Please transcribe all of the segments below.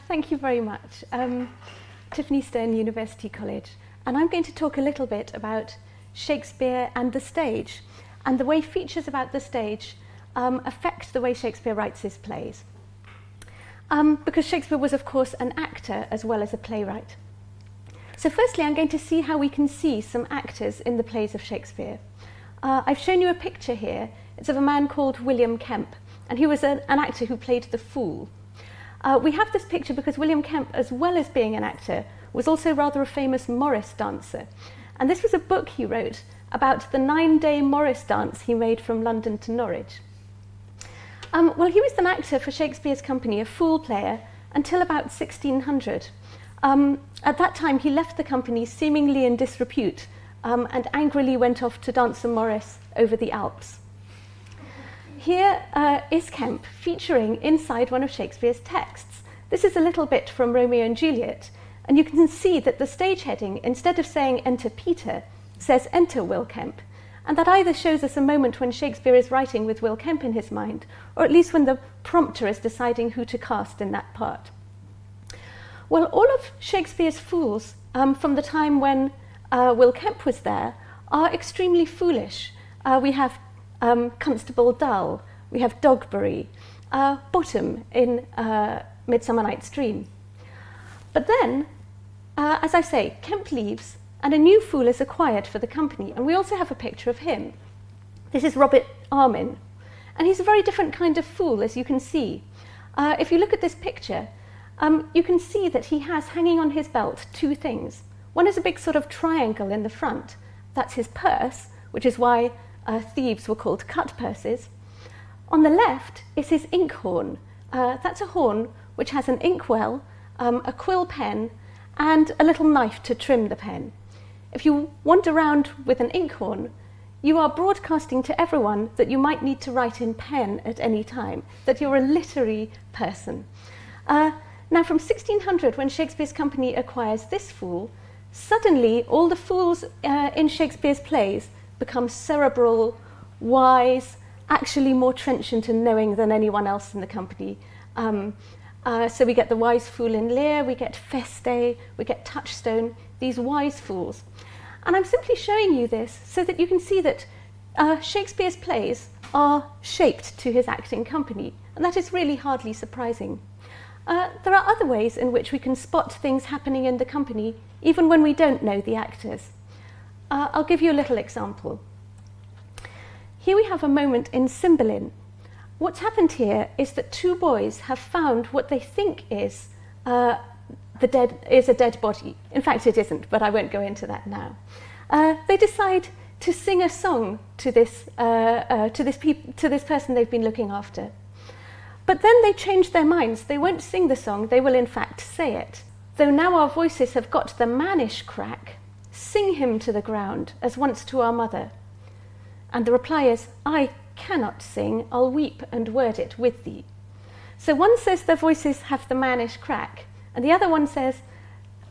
Thank you very much. Tiffany Stone, University College, and I'm going to talk a little bit about Shakespeare and the stage, and the way features about the stage affect the way Shakespeare writes his plays. Because Shakespeare was, of course, an actor as well as a playwright. So firstly, I'm going to see how we can see some actors in the plays of Shakespeare. I've shown you a picture here. It's of a man called William Kemp, and he was an actor who played the fool. We have this picture because William Kemp, as well as being an actor, was also rather a famous Morris dancer. And this was a book he wrote about the 9-day Morris dance he made from London to Norwich. Well, he was an actor for Shakespeare's company, a fool player, until about 1600. At that time, he left the company seemingly in disrepute and angrily went off to dance a Morris over the Alps. Here is Kemp featuring inside one of Shakespeare's texts. This is a little bit from Romeo and Juliet, and you can see that the stage heading, instead of saying "Enter Peter," says "Enter Will Kemp," and that either shows us a moment when Shakespeare is writing with Will Kemp in his mind, or at least when the prompter is deciding who to cast in that part. Well, all of Shakespeare's fools from the time when Will Kemp was there are extremely foolish. We have Constable Dull, we have Dogberry, Bottom in Midsummer Night's Dream. But then, as I say, Kemp leaves and a new fool is acquired for the company, and we also have a picture of him. This is Robert Armin, and he's a very different kind of fool, as you can see. If you look at this picture, you can see that he has hanging on his belt two things. One is a big sort of triangle in the front. That's his purse, which is why thieves were called cut purses. On the left is his inkhorn. That's a horn which has an inkwell, a quill pen, and a little knife to trim the pen. If you wander around with an inkhorn, you are broadcasting to everyone that you might need to write in pen at any time, that you're a literary person. Now, from 1600, when Shakespeare's company acquires this fool, suddenly all the fools in Shakespeare's plays become cerebral, wise, actually more trenchant and knowing than anyone else in the company. So we get the wise fool in Lear, we get Feste, we get Touchstone, these wise fools. And I'm simply showing you this so that you can see that Shakespeare's plays are shaped to his acting company, and that is really hardly surprising. There are other ways in which we can spot things happening in the company, even when we don't know the actors. I'll give you a little example. Here we have a moment in Cymbeline. What's happened here is that two boys have found what they think is a dead body. In fact, it isn't, but I won't go into that now. They decide to sing a song to this person they've been looking after. But then they change their minds. They won't sing the song, they will in fact say it. Though now our voices have got the mannish crack, sing him to the ground, as once to our mother. And the reply is, I cannot sing, I'll weep and word it with thee. So one says their voices have the mannish crack, and the other one says,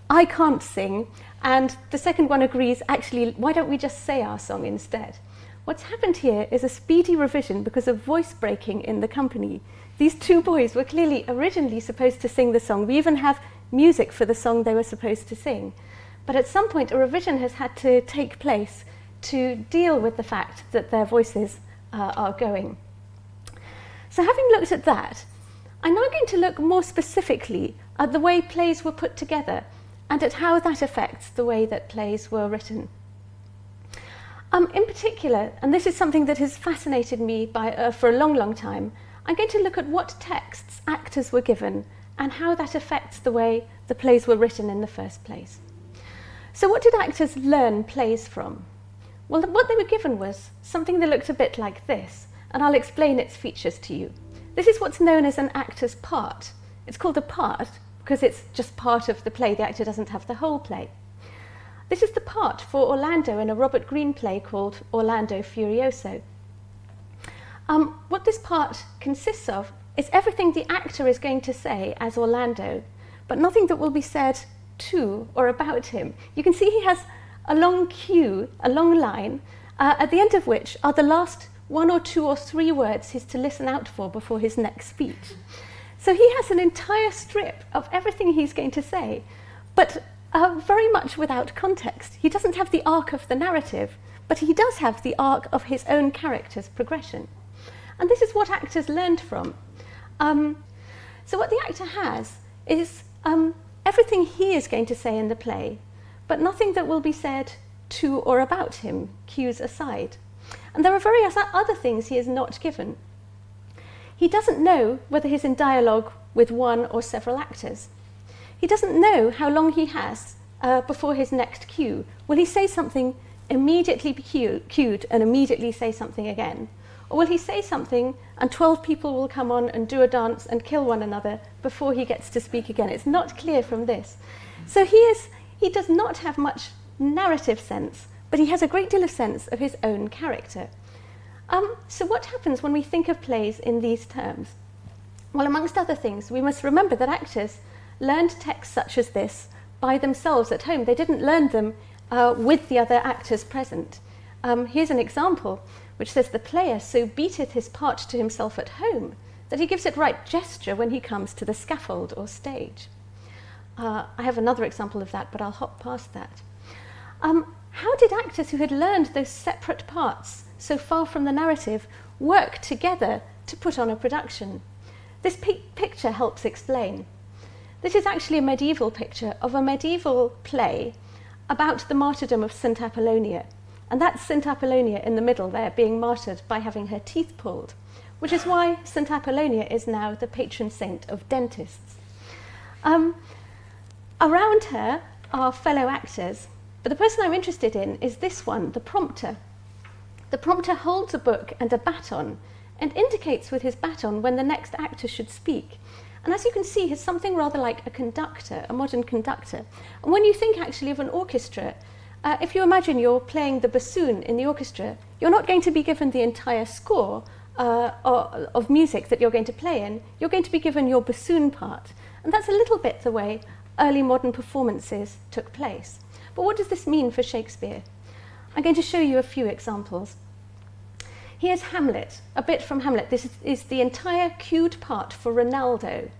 I can't sing, and the second one agrees, actually, why don't we just say our song instead? What's happened here is a speedy revision because of voice breaking in the company. These two boys were clearly originally supposed to sing the song. We even have music for the song they were supposed to sing. But at some point, a revision has had to take place to deal with the fact that their voices are going. So having looked at that, I'm now going to look more specifically at the way plays were put together and at how that affects the way that plays were written. In particular, and this is something that has fascinated me for a long, long time, I'm going to look at what texts actors were given and how that affects the way the plays were written in the first place. So what did actors learn plays from? Well, what they were given was something that looked a bit like this, and I'll explain its features to you. This is what's known as an actor's part. It's called a part because it's just part of the play. The actor doesn't have the whole play. This is the part for Orlando in a Robert Greene play called Orlando Furioso. What this part consists of is everything the actor is going to say as Orlando, but nothing that will be said to or about him. You can see he has a long cue, a long line, at the end of which are the last 1 or 2 or 3 words he's to listen out for before his next speech. So he has an entire strip of everything he's going to say, but very much without context. He doesn't have the arc of the narrative, but he does have the arc of his own character's progression. And this is what actors learned from. So what the actor has is everything he is going to say in the play, but nothing that will be said to or about him, cues aside. And there are various other things he is not given. He doesn't know whether he's in dialogue with one or several actors. He doesn't know how long he has before his next cue. Will he say something, immediately be cued and immediately say something again? Or will he say something and 12 people will come on and do a dance and kill one another before he gets to speak again? It's not clear from this. So he does not have much narrative sense, but he has a great deal of sense of his own character. So what happens when we think of plays in these terms? Well, amongst other things, we must remember that actors learned texts such as this by themselves at home. They didn't learn them with the other actors present. Here's an example which says, "The player so beateth his part to himself at home that he gives it right gesture when he comes to the scaffold or stage." I have another example of that, but I'll hop past that. How did actors who had learned those separate parts so far from the narrative work together to put on a production? This picture helps explain. This is actually a medieval picture of a medieval play about the martyrdom of St. Apollonia. And that's St. Apollonia in the middle there, being martyred by having her teeth pulled, which is why St. Apollonia is now the patron saint of dentists. Around her are fellow actors, but the person I'm interested in is this one, the prompter. The prompter holds a book and a baton and indicates with his baton when the next actor should speak. And as you can see, he's something rather like a conductor, a modern conductor. And when you think actually of an orchestra, if you imagine you're playing the bassoon in the orchestra, you're not going to be given the entire score of music that you're going to play in. You're going to be given your bassoon part. And that's a little bit the way early modern performances took place. But what does this mean for Shakespeare? I'm going to show you a few examples. Here's Hamlet, a bit from Hamlet. This is the entire cued part for Ronaldo.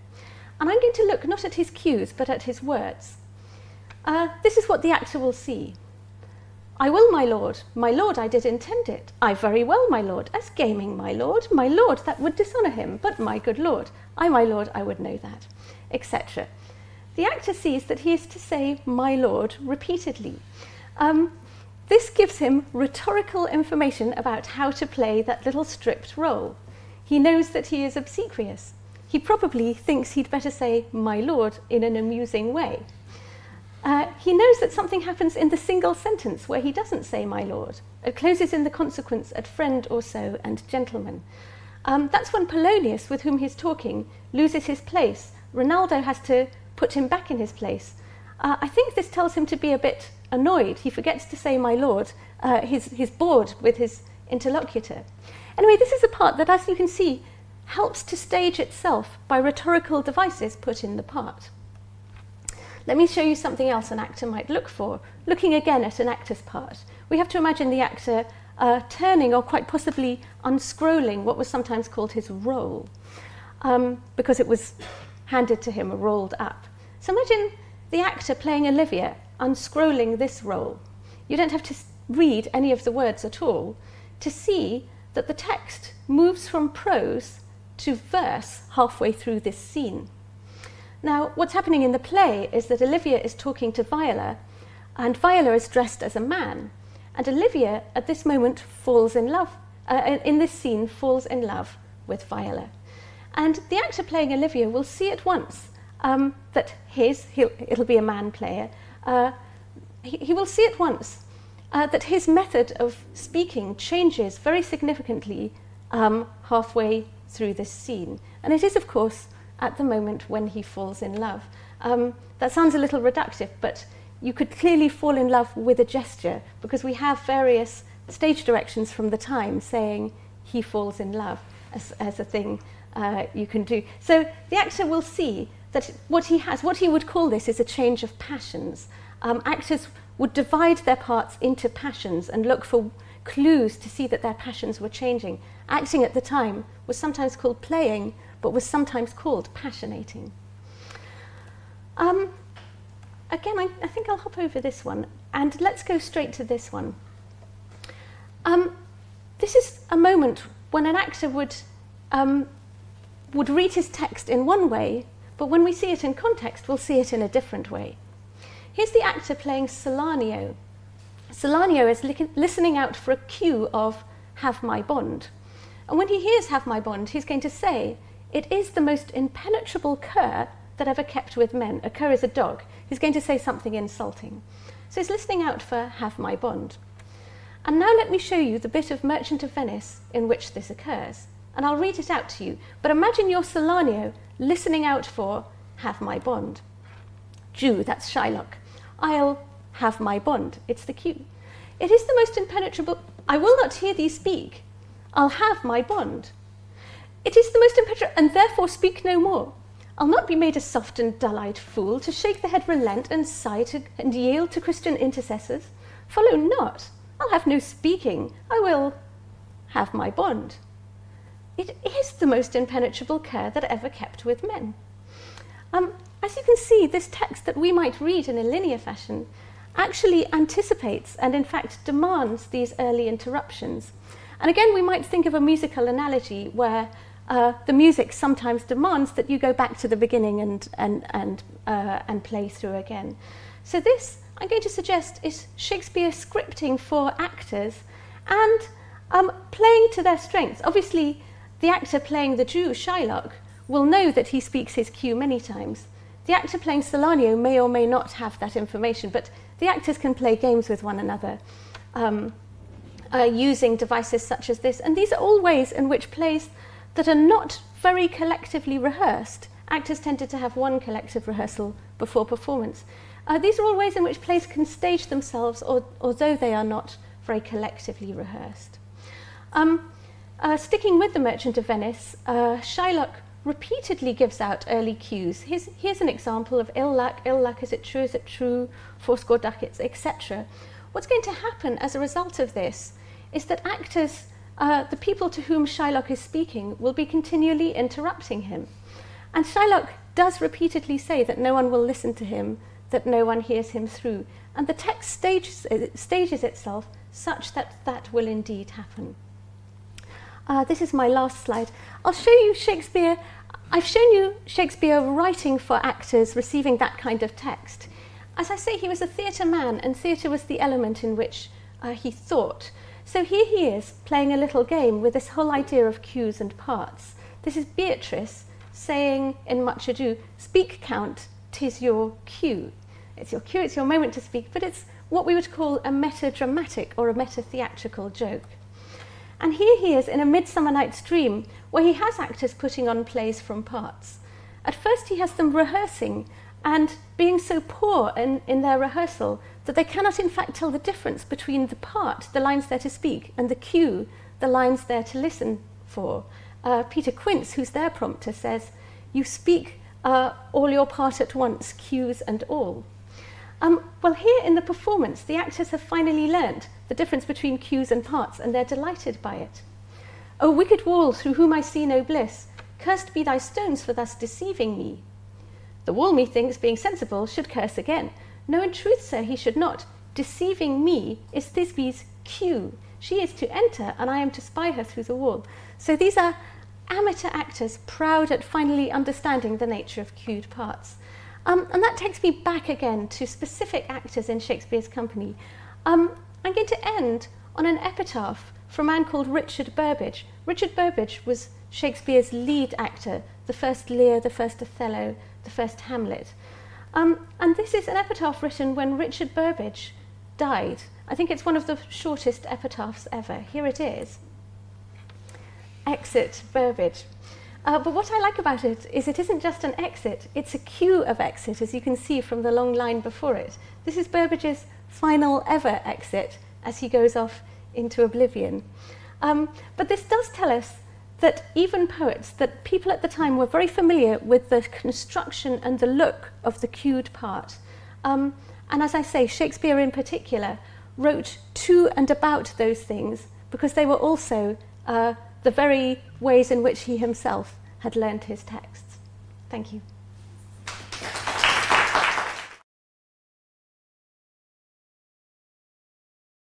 And I'm going to look not at his cues, but at his words. This is what the actor will see. "I will, my lord, I did intend it. I very well, my lord, as gaming, my lord, that would dishonour him, but my good lord, my lord, I would know that," etc. The actor sees that he is to say "my lord" repeatedly. This gives him rhetorical information about how to play that little stripped role. He knows that he is obsequious. He probably thinks he'd better say "my lord" in an amusing way. He knows that something happens in the single sentence where he doesn't say "my lord." It closes in the consequence at "friend" or so and "gentleman." That's when Polonius, with whom he's talking, loses his place. Ronaldo has to put him back in his place. I think this tells him to be a bit annoyed. He forgets to say "my lord." He's bored with his interlocutor. Anyway, this is a part that, as you can see, helps to stage itself by rhetorical devices put in the part. Let me show you something else an actor might look for. Looking again at an actor's part, we have to imagine the actor turning or quite possibly unscrolling what was sometimes called his roll, because it was handed to him rolled up. So imagine the actor playing Olivia unscrolling this roll. You don't have to read any of the words at all to see that the text moves from prose to verse halfway through this scene. Now, what's happening in the play is that Olivia is talking to Viola, and Viola is dressed as a man. And Olivia, at this moment, falls in love, in this scene, falls in love with Viola. And the actor playing Olivia will see at once that it'll be a man player, he will see at once that his method of speaking changes very significantly halfway through this scene. And it is, of course, at the moment when he falls in love. That sounds a little reductive, but you could clearly fall in love with a gesture, because we have various stage directions from the time saying he falls in love as a thing you can do. So the actor will see that what he would call this is a change of passions. Actors would divide their parts into passions and look for clues to see that their passions were changing. Acting at the time was sometimes called playing, but was sometimes called passionating. Again, I think I'll hop over this one, and let's go straight to this one. This is a moment when an actor would read his text in one way, but when we see it in context, we'll see it in a different way. Here's the actor playing Salanio. Salanio is listening out for a cue of "have my bond." And when he hears "have my bond," he's going to say, "It is the most impenetrable cur that ever kept with men." A cur is a dog. He's going to say something insulting. So he's listening out for "have my bond." And now let me show you the bit of Merchant of Venice in which this occurs. And I'll read it out to you. But imagine you're Salanio listening out for "have my bond." Jew, that's Shylock. I'll have my bond. It's the cue. It is the most impenetrable. I will not hear thee speak. I'll have my bond. It is the most impenetrable, and therefore speak no more. I'll not be made a soft and dull-eyed fool, to shake the head, relent, and sigh, and yield to Christian intercessors. Follow not. I'll have no speaking. I will have my bond. It is the most impenetrable cur that ever kept with men. As you can see, this text that we might read in a linear fashion actually anticipates and in fact demands these early interruptions. And again, we might think of a musical analogy where the music sometimes demands that you go back to the beginning and play through again. So this, I'm going to suggest, is Shakespeare scripting for actors and playing to their strengths. Obviously, the actor playing the Jew, Shylock, will know that he speaks his cue many times. The actor playing Salanio may or may not have that information, but the actors can play games with one another using devices such as this. And these are all ways in which plays that are not very collectively rehearsed. Actors tended to have one collective rehearsal before performance. These are all ways in which plays can stage themselves, although they are not very collectively rehearsed. Sticking with the Merchant of Venice, Shylock repeatedly gives out early cues. Here's an example of ill luck, is it true, fourscore ducats, etc. What's going to happen as a result of this is that actors, the people to whom Shylock is speaking, will be continually interrupting him. And Shylock does repeatedly say that no one will listen to him, that no one hears him through. And the text stages itself such that that will indeed happen. This is my last slide. I'll show you Shakespeare. I've shown you Shakespeare writing for actors, receiving that kind of text. As I say, he was a theatre man, and theatre was the element in which he thought. So here he is playing a little game with this whole idea of cues and parts. This is Beatrice saying in Much Ado, "Speak, Count, 'tis your cue." It's your cue, it's your moment to speak, but it's what we would call a meta-dramatic or a meta-theatrical joke. And here he is in A Midsummer Night's Dream, where he has actors putting on plays from parts. At first he has them rehearsing and being so poor in their rehearsal that they cannot in fact tell the difference between the part, the lines they're to speak, and the cue, the lines they're to listen for. Peter Quince, who's their prompter, says, "You speak all your part at once, cues and all." Well, here in the performance, the actors have finally learnt the difference between cues and parts, and they're delighted by it. "O wicked wall, through whom I see no bliss, cursed be thy stones for thus deceiving me." "The wall, methinks, being sensible, should curse again." "No, in truth, sir, he should not. Deceiving me is Thisbe's cue. She is to enter, and I am to spy her through the wall." So these are amateur actors proud at finally understanding the nature of cued parts. And that takes me back again to specific actors in Shakespeare's company. I'm going to end on an epitaph from a man called Richard Burbage. Richard Burbage was Shakespeare's lead actor, the first Lear, the first Othello, the first Hamlet. And this is an epitaph written when Richard Burbage died. I think it's one of the shortest epitaphs ever. Here it is. Exit Burbage. But what I like about it is it isn't just an exit, it's a cue of exit, as you can see from the long line before it. This is Burbage's final ever exit as he goes off into oblivion. But this does tell us that even poets, that people at the time were very familiar with the construction and the look of the cued part. And as I say, Shakespeare in particular wrote to and about those things because they were also the very ways in which he himself had learnt his texts. Thank you.